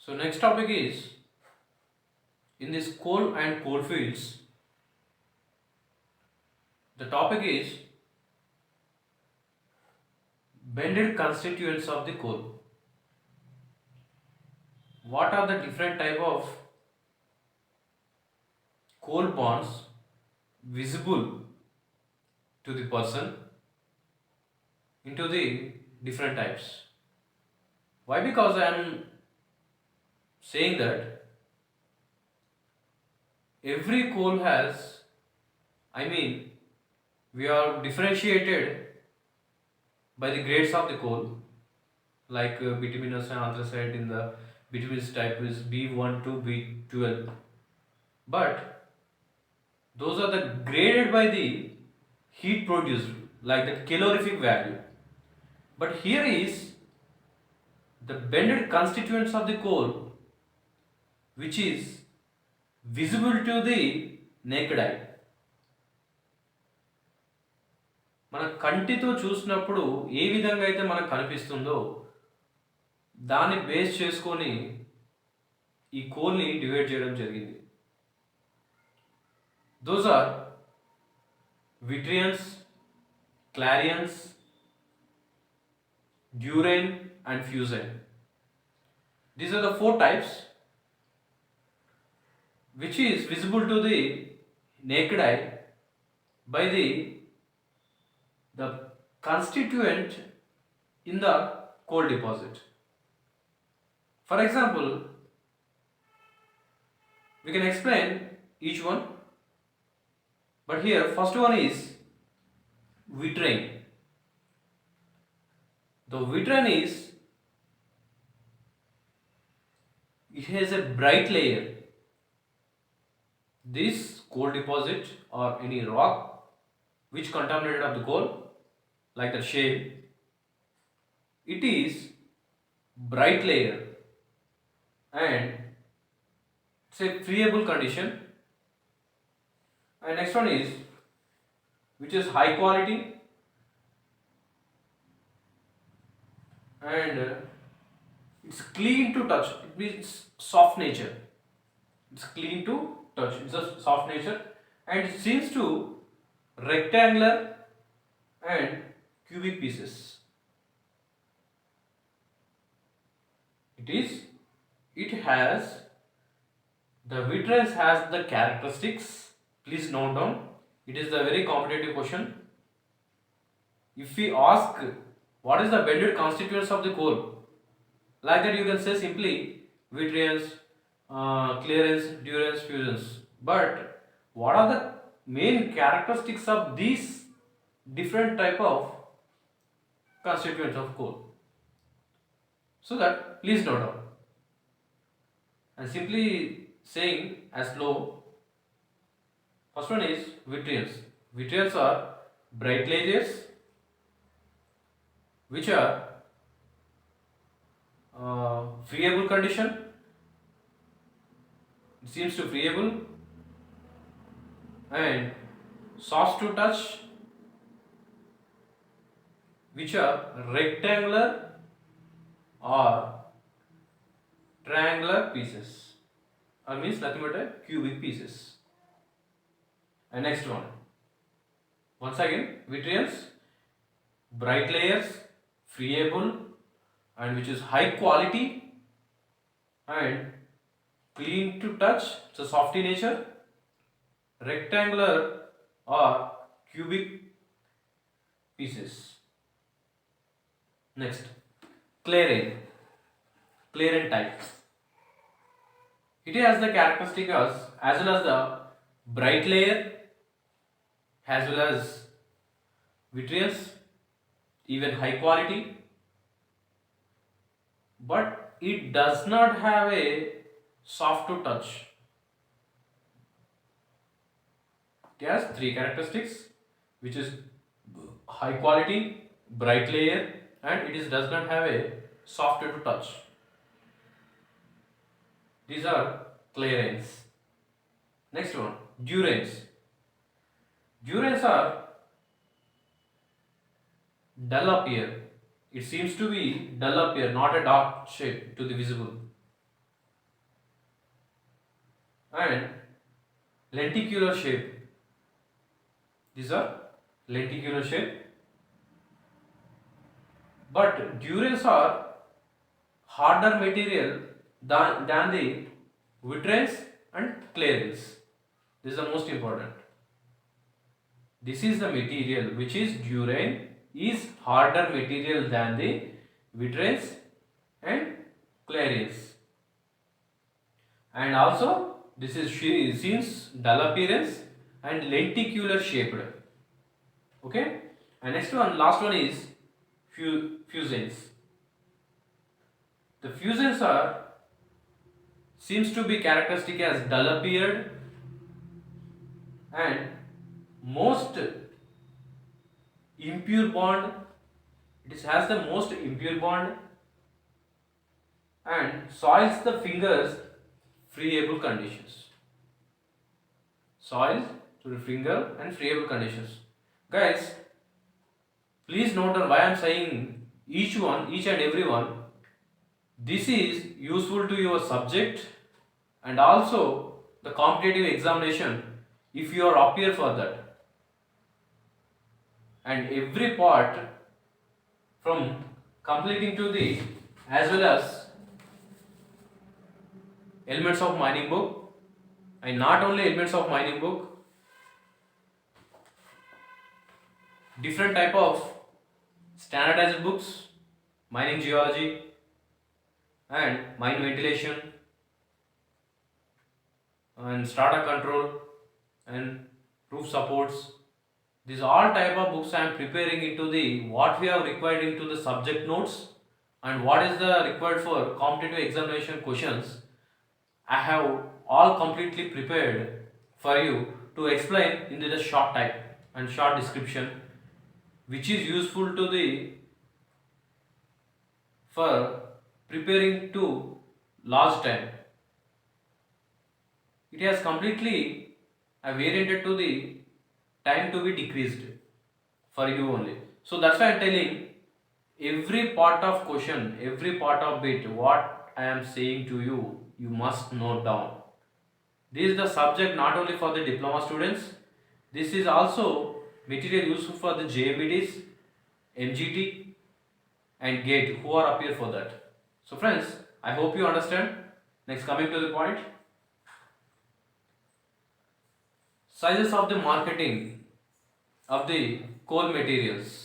So next topic is in this coal and coal fields. The topic is bended constituents of the coal. What are the different type of coal bonds visible to the person into the different types? Why? Because I am saying that every coal has, I mean, we are differentiated by the grades of the coal, like bituminous and anthracite in the bituminous type is B1 to B12. But those are the graded by the heat produced, like the calorific value. But here is the bended constituents of the coal, which is visible to the naked eye. మన కంటితో చూసినప్పుడు ఏ విధంగా అయితే మనకు కనిపిస్తుందో దాన్ని base చేసుకొని ఈ కోల్ని డివైడ్ చేయడం జరిగింది. Those are vitrains, clarains, durain and fusain. These are the four types which is visible to the naked eye by the constituent in the coal deposit. For example, we can explain each one, but here first one is vitrine. The vitrine is, it has a bright layer. This coal deposit or any rock which contaminated of the coal, like the shale, it is bright layer and it's a friable condition. And next one is which is high quality and it's clean to touch. It means soft nature. It's clean to touch. It's a soft nature and it seems to rectangular and cubic pieces. It has, the vitrine has the characteristics. Please note down. It is the very competitive question. If we ask what is the bended constituents of the coal, like that you can say simply vitrions, clearance, durance, fusions. But what are the main characteristics of these different type of constituents of coal? So that please note down. And simply saying as low, first one is vitrions. Vitrions are bright layers which are friable condition. It seems to friable and soft to touch, which are rectangular or triangular pieces, or means nothing but a cubic pieces. And next one, once again, vitrions, bright layers, friable and which is high quality and clean to touch, it's a soft in nature, rectangular or cubic pieces. Next, clarine type. It has the characteristic as well as the bright layer as well as vitrions, even high quality, but it does not have a soft to touch. It has three characteristics, which is high quality, bright layer and it does not have a soft to touch. These are clarines. Next one, duranes. Duranes are dull appear. It seems to be dull appear, not a dark shade to the visible. and lenticular shape. These are lenticular shape. But durains are harder material than the vitrines and clarins. This is the most important. This is the material which is durain is harder material than the vitrines and clarins. And also this is since dull appearance and lenticular shaped. Okay, and next one, last one is fusains. The fusains are seems to be characteristic as dull appeared and most impure bond. It has the most impure bond and soils the fingers friable conditions. Soils to the finger and friable conditions. Guys, please note down why I am saying each and every one. This is useful to your subject and also the competitive examination if you are appear for that. And every part from completing to the as well as elements of mining book, and not only elements of mining book, different type of standardized books, mining geology and mine ventilation and strata control and roof supports. These all type of books I am preparing into the what we have required into the subject notes and what is the required for competitive examination questions. I have all completely prepared for you to explain in the short type and short description, which is useful to the for preparing to large time. It has completely varianted to the time to be decreased for you only. So that's why I'm telling every part of question, every part of bit, what I am saying to you, you must note down. This is the subject not only for the diploma students, this is also material useful for the JMEDs, MGT and GATE who are appear for that. So friends, I hope you understand. Next, coming to the point. Sizes of the marketing of the coal materials.